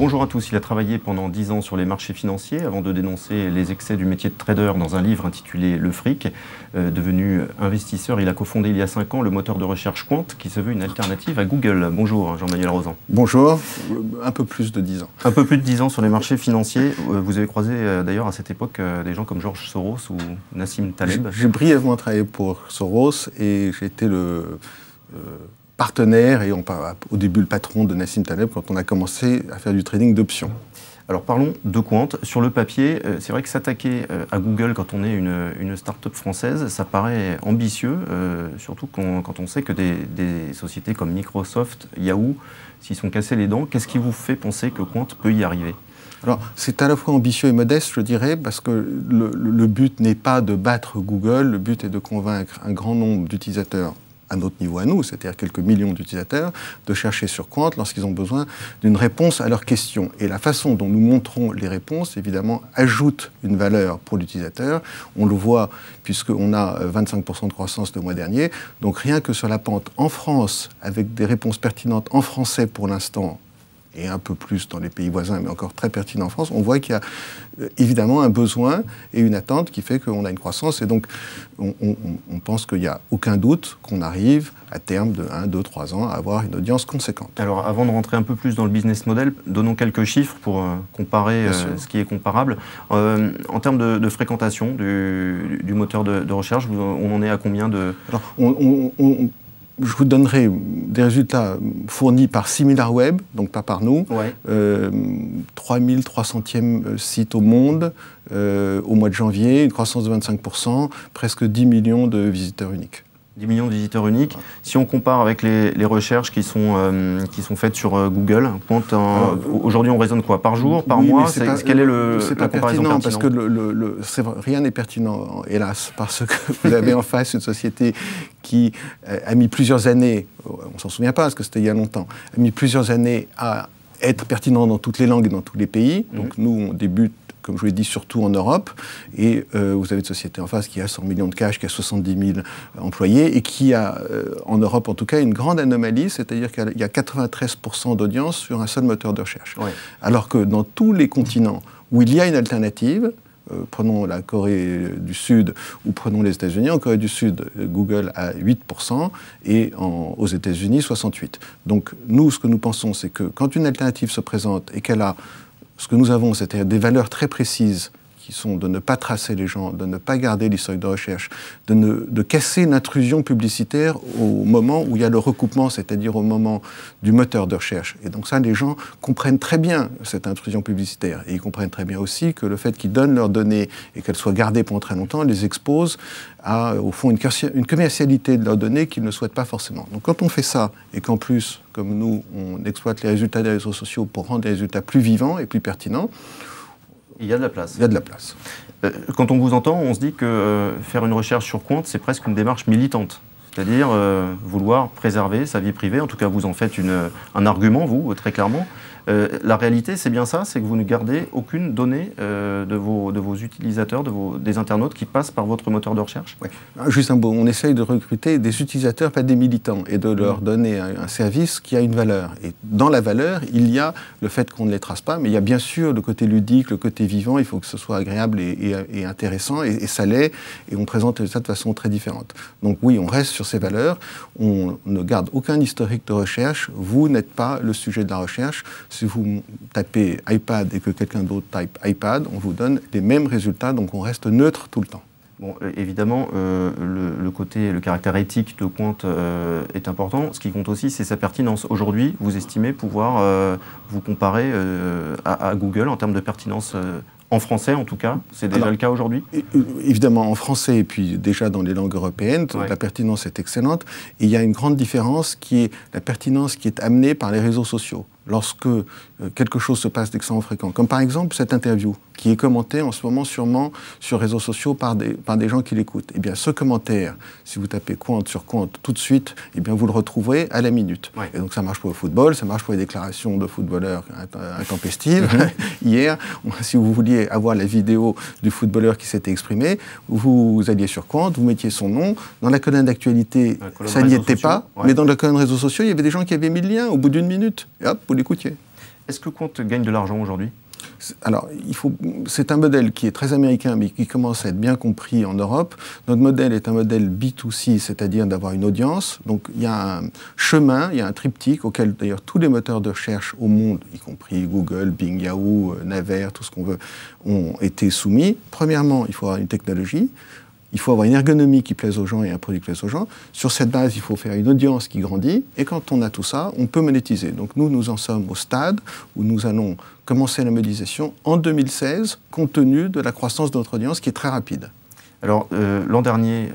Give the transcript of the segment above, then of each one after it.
Bonjour à tous. Il a travaillé pendant 10 ans sur les marchés financiers avant de dénoncer les excès du métier de trader dans un livre intitulé Le Fric. Devenu investisseur, il a cofondé il y a 5 ans le moteur de recherche Quant qui se veut une alternative à Google. Bonjour Jean-Manuel Rozan. Bonjour. Un peu plus de 10 ans. Un peu plus de 10 ans sur les marchés financiers. Vous avez croisé d'ailleurs à cette époque des gens comme George Soros ou Nassim Taleb. J'ai brièvement travaillé pour Soros et j'ai été le partenaire et au début le patron de Nassim Taleb quand on a commencé à faire du trading d'options. Alors parlons de Quant. Sur le papier, c'est vrai que s'attaquer à Google quand on est une start-up française, ça paraît ambitieux, surtout quand on sait que des sociétés comme Microsoft, Yahoo, s'y sont cassés les dents. Qu'est-ce qui vous fait penser que Quant peut y arriver ? Alors, c'est à la fois ambitieux et modeste, je dirais, parce que le but n'est pas de battre Google, le but est de convaincre un grand nombre d'utilisateurs à notre niveau à nous, c'est-à-dire quelques millions d'utilisateurs, de chercher sur Quant lorsqu'ils ont besoin d'une réponse à leurs questions. Et la façon dont nous montrons les réponses, évidemment, ajoute une valeur pour l'utilisateur. On le voit puisqu'on a 25% de croissance le mois dernier. Donc rien que sur la pente en France, avec des réponses pertinentes en français pour l'instant, et un peu plus dans les pays voisins, mais encore très pertinent en France, on voit qu'il y a évidemment un besoin et une attente qui fait qu'on a une croissance. Et donc, on pense qu'il n'y a aucun doute qu'on arrive, à terme de 1, 2, 3 ans, à avoir une audience conséquente. Alors, avant de rentrer un peu plus dans le business model, donnons quelques chiffres pour comparer ce qui est comparable. En termes de fréquentation du moteur de recherche, on en est à combien de... Alors, je vous donnerai des résultats fournis par SimilarWeb, donc pas par nous. Ouais. 3300e site au monde au mois de janvier, une croissance de 25%, presque 10 millions de visiteurs uniques. 10 millions de visiteurs uniques. Si on compare avec les recherches qui sont faites sur Google, aujourd'hui on raisonne quoi? Par jour, par mois? Quelle est la comparaison pertinente? Parce que rien n'est pertinent, hélas, parce que vous avez en face une société qui a mis plusieurs années, on ne s'en souvient pas parce que c'était il y a longtemps, a mis plusieurs années à être pertinent dans toutes les langues et dans tous les pays. Donc nous, on débute, comme je vous l'ai dit, surtout en Europe. Et vous avez une société en face qui a 100 millions de cash, qui a 70 000 employés et qui a, en Europe en tout cas, une grande anomalie, c'est-à-dire qu'il y a 93% d'audience sur un seul moteur de recherche. Ouais. Alors que dans tous les continents où il y a une alternative, prenons la Corée du Sud ou prenons les États-Unis. En Corée du Sud, Google a 8% et aux États-Unis, 68%. Donc nous, ce que nous pensons, c'est que quand une alternative se présente et qu'elle a ce que nous avons, c'est-à-dire des valeurs très précises qui sont de ne pas tracer les gens, de ne pas garder l'historique de recherche, de casser l'intrusion publicitaire au moment où il y a le recoupement, c'est-à-dire au moment du moteur de recherche. Et donc ça, les gens comprennent très bien cette intrusion publicitaire. Et ils comprennent très bien aussi que le fait qu'ils donnent leurs données et qu'elles soient gardées pendant très longtemps les expose à, au fond, une commercialité de leurs données qu'ils ne souhaitent pas forcément. Donc quand on fait ça, et qu'en plus, comme nous, on exploite les résultats des réseaux sociaux pour rendre les résultats plus vivants et plus pertinents, il y a de la place. Il y a de la place. Quand on vous entend, on se dit que faire une recherche sur Quant, c'est presque une démarche militante. C'est-à-dire vouloir préserver sa vie privée. En tout cas, vous en faites un argument, vous, très clairement. La réalité, c'est bien ça, c'est que vous ne gardez aucune donnée de vos utilisateurs, des internautes qui passent par votre moteur de recherche. Ouais. Juste un mot, on essaye de recruter des utilisateurs, pas des militants, et de leur donner un service qui a une valeur. Et dans la valeur, il y a le fait qu'on ne les trace pas, mais il y a bien sûr le côté ludique, le côté vivant, il faut que ce soit agréable et intéressant, et ça l'est, et on présente ça de façon très différente. Donc oui, on reste sur ces valeurs, on ne garde aucun historique de recherche, vous n'êtes pas le sujet de la recherche. Si vous tapez iPad et que quelqu'un d'autre tape iPad, on vous donne les mêmes résultats, donc on reste neutre tout le temps. Bon, évidemment, le caractère éthique de Quant est important. Ce qui compte aussi, c'est sa pertinence. Aujourd'hui, vous estimez pouvoir vous comparer à Google en termes de pertinence en français, en tout cas. C'est déjà le cas aujourd'hui? Évidemment, en français et puis déjà dans les langues européennes, ouais. La pertinence est excellente. Et il y a une grande différence qui est la pertinence qui est amenée par les réseaux sociaux. Lorsque quelque chose se passe d'extrêmement fréquent, comme par exemple cette interview qui est commentée en ce moment sûrement sur les réseaux sociaux par des gens qui l'écoutent. Eh bien, ce commentaire, si vous tapez Quant sur Quant tout de suite, eh bien, vous le retrouverez à la minute. Ouais. Et donc ça marche pour le football, ça marche pour les déclarations de footballeurs intempestives. Hier, si vous vouliez avoir la vidéo du footballeur qui s'était exprimé, vous alliez sur Quant, vous mettiez son nom. Dans la colonne d'actualité, ça n'y était pas, ouais. Mais dans la colonne réseaux sociaux, il y avait des gens qui avaient mis le lien au bout d'une minute. Et hop, vous l'écoutiez. Est-ce que Quant gagne de l'argent aujourd'hui ? Alors, c'est un modèle qui est très américain, mais qui commence à être bien compris en Europe. Notre modèle est un modèle B2C, c'est-à-dire d'avoir une audience. Donc, il y a un chemin, il y a un triptyque auquel, d'ailleurs, tous les moteurs de recherche au monde, y compris Google, Bing, Yahoo, Naver, tout ce qu'on veut, ont été soumis. Premièrement, il faut avoir une technologie. Il faut avoir une ergonomie qui plaise aux gens et un produit qui plaise aux gens. Sur cette base, il faut faire une audience qui grandit. Et quand on a tout ça, on peut monétiser. Donc nous en sommes au stade où nous allons commencer la monétisation en 2016, compte tenu de la croissance de notre audience qui est très rapide. Alors, l'an dernier,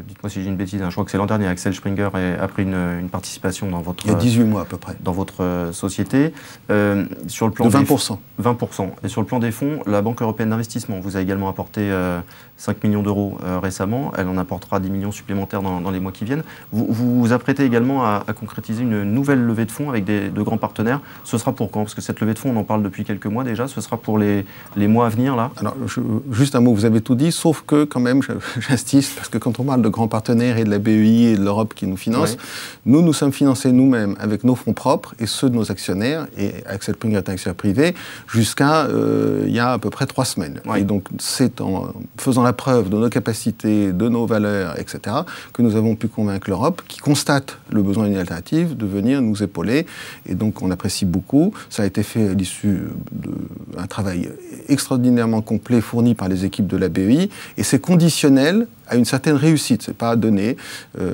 dites-moi si j'ai une bêtise, hein, je crois que c'est l'an dernier, Axel Springer a pris une participation dans votre... Il y a 18 mois à peu près. Dans votre société. Sur le plan de 20%. 20%. Et sur le plan des fonds, la Banque européenne d'investissement vous a également apporté 5 millions d'euros récemment. Elle en apportera 10 millions supplémentaires dans les mois qui viennent. Vous vous apprêtez également à concrétiser une nouvelle levée de fonds avec de grands partenaires. Ce sera pour quand? Parce que cette levée de fonds, on en parle depuis quelques mois déjà. Ce sera pour les mois à venir, là? Alors, juste un mot, vous avez tout dit, sauf que, quand même, j'insiste, parce que quand on parle de grands partenaires et de la BEI et de l'Europe qui nous finance, oui. Nous sommes financés nous-mêmes avec nos fonds propres et ceux de nos actionnaires, et Axel Springer est un actionnaire privé, jusqu'à il y a à peu près 3 semaines. Oui. Et donc, c'est en faisant la preuve de nos capacités, de nos valeurs, etc., que nous avons pu convaincre l'Europe, qui constate le besoin d'une alternative, de venir nous épauler. Et donc, on apprécie beaucoup. Ça a été fait à l'issue d'un travail extraordinairement complet fourni par les équipes de la BEI, et c'est conditionnel à une certaine réussite, c'est pas donné.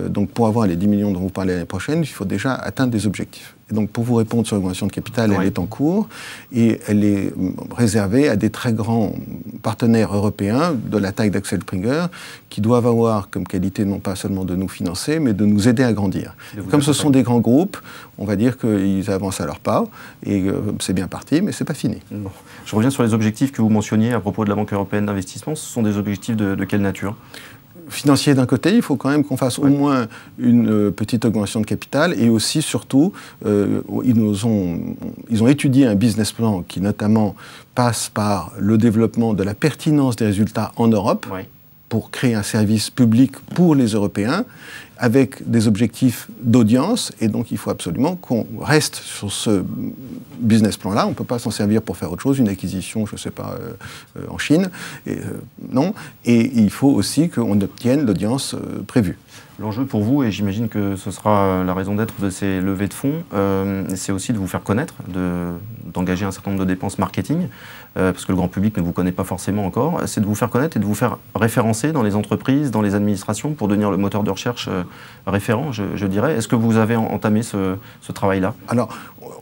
Donc pour avoir les 10 millions dont vous parlez l'année prochaine, il faut déjà atteindre des objectifs. Et donc pour vous répondre sur l'augmentation de capital, elle est en cours et elle est réservée à des très grands partenaires européens de la taille d'Axel Springer qui doivent avoir comme qualité non pas seulement de nous financer, mais de nous aider à grandir. Comme ce sont des grands groupes, on va dire qu'ils avancent à leur pas et c'est bien parti, mais c'est pas fini. Bon. Je reviens sur les objectifs que vous mentionniez à propos de la Banque européenne d'investissement. Ce sont des objectifs de quelle nature ? Financier d'un côté, il faut quand même qu'on fasse au moins une petite augmentation de capital et aussi, surtout, ils ont étudié un business plan qui notamment passe par le développement de la pertinence des résultats en Europe pour créer un service public pour les Européens avec des objectifs d'audience, et donc il faut absolument qu'on reste sur ce business plan-là. On ne peut pas s'en servir pour faire autre chose, une acquisition, je ne sais pas, en Chine, non. Et il faut aussi qu'on obtienne l'audience prévue. L'enjeu pour vous, et j'imagine que ce sera la raison d'être de ces levées de fonds, c'est aussi de vous faire connaître, d'engager un certain nombre de dépenses marketing, parce que le grand public ne vous connaît pas forcément encore, c'est de vous faire connaître et de vous faire référencer dans les entreprises, dans les administrations, pour devenir le moteur de recherche référent, je dirais. Est-ce que vous avez entamé ce travail-là? Alors,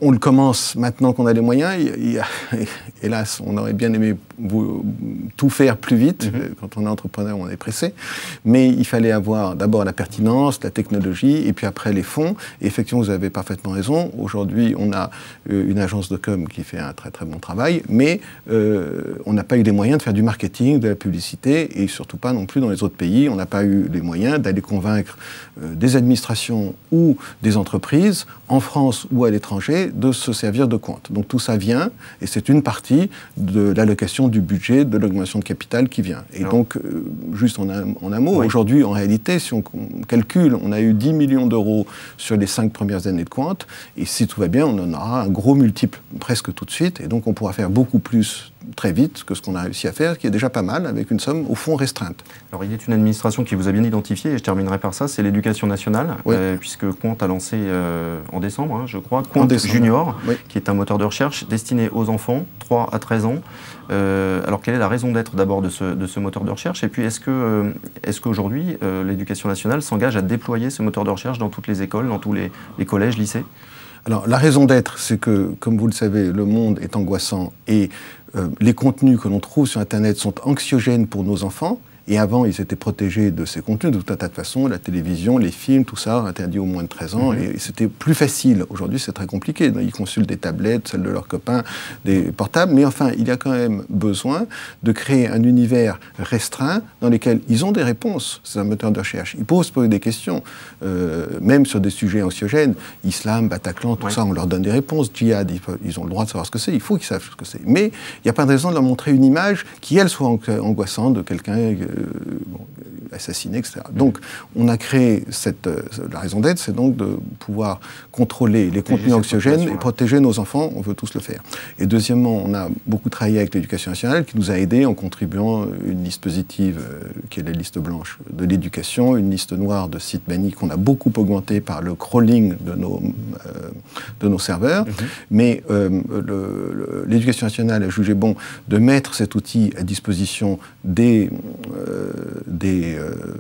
on le commence maintenant qu'on a les moyens. Hélas, on aurait bien aimé tout faire plus vite. Quand on est entrepreneur, on est pressé. Mais il fallait avoir d'abord la pertinence, la technologie, et puis après les fonds. Et effectivement, vous avez parfaitement raison. Aujourd'hui, on a une agence de com qui fait un très très bon travail, mais on n'a pas eu les moyens de faire du marketing, de la publicité, et surtout pas non plus dans les autres pays. On n'a pas eu les moyens d'aller convaincre des administrations ou des entreprises, en France ou à l'étranger, de se servir de Quant. Donc tout ça vient, et c'est une partie de l'allocation du budget, de l'augmentation de capital qui vient. Et donc, juste en un mot, aujourd'hui, en réalité, si on calcule, on a eu 10 millions d'euros sur les 5 premières années de Quant, et si tout va bien, on en aura un gros multiple presque tout de suite, et donc on pourra faire beaucoup plus très vite que ce qu'on a réussi à faire, ce qui est déjà pas mal, avec une somme au fond restreinte. Alors il y a une administration qui vous a bien identifié, et je terminerai par ça, c'est l'éducation nationale, puisque Quant a lancé en décembre, je crois, Quant Junior, qui est un moteur de recherche destiné aux enfants, 3 à 13 ans. Alors quelle est la raison d'être d'abord de ce moteur de recherche? Et puis est-ce qu'aujourd'hui, l'éducation nationale s'engage à déployer ce moteur de recherche dans toutes les écoles, dans tous les collèges, lycées? Alors la raison d'être, c'est que, comme vous le savez, le monde est angoissant et les contenus que l'on trouve sur Internet sont anxiogènes pour nos enfants. Et avant, ils étaient protégés de ces contenus de tout un tas de façons, la télévision, les films, tout ça, interdit aux moins de 13 ans. Et c'était plus facile. Aujourd'hui, c'est très compliqué. Ils consultent des tablettes, celles de leurs copains, des portables. Mais enfin, il y a quand même besoin de créer un univers restreint dans lequel ils ont des réponses. C'est un moteur de recherche. Ils posent des questions, même sur des sujets anxiogènes. Islam, Bataclan, tout ça, on leur donne des réponses. Djihad, ils ont le droit de savoir ce que c'est. Il faut qu'ils savent ce que c'est. Mais il n'y a pas de raison de leur montrer une image qui, elle, soit angoissante de quelqu'un assassiner, etc. Donc, on a créé la raison d'être, c'est donc de pouvoir contrôler les contenus anxiogènes et protéger nos enfants. On veut tous le faire. Et deuxièmement, on a beaucoup travaillé avec l'Éducation nationale qui nous a aidés en contribuant une liste positive, qui est la liste blanche de l'éducation, une liste noire de sites bannis qu'on a beaucoup augmenté par le crawling de nos serveurs. Mais l'Éducation nationale a jugé bon de mettre cet outil à disposition des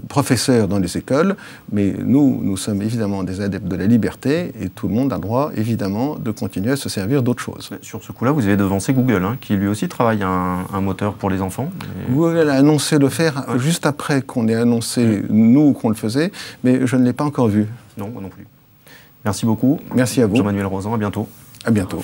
professeurs dans les écoles, mais nous sommes évidemment des adeptes de la liberté et tout le monde a droit, évidemment, de continuer à se servir d'autres choses. Sur ce coup-là, vous avez devancé Google, hein, qui lui aussi travaille un moteur pour les enfants. Google a annoncé le faire juste après qu'on ait annoncé, nous, qu'on le faisait, mais je ne l'ai pas encore vu. Non, moi non plus. Merci beaucoup. Merci à vous. Jean-Manuel Rozan, à bientôt. À bientôt.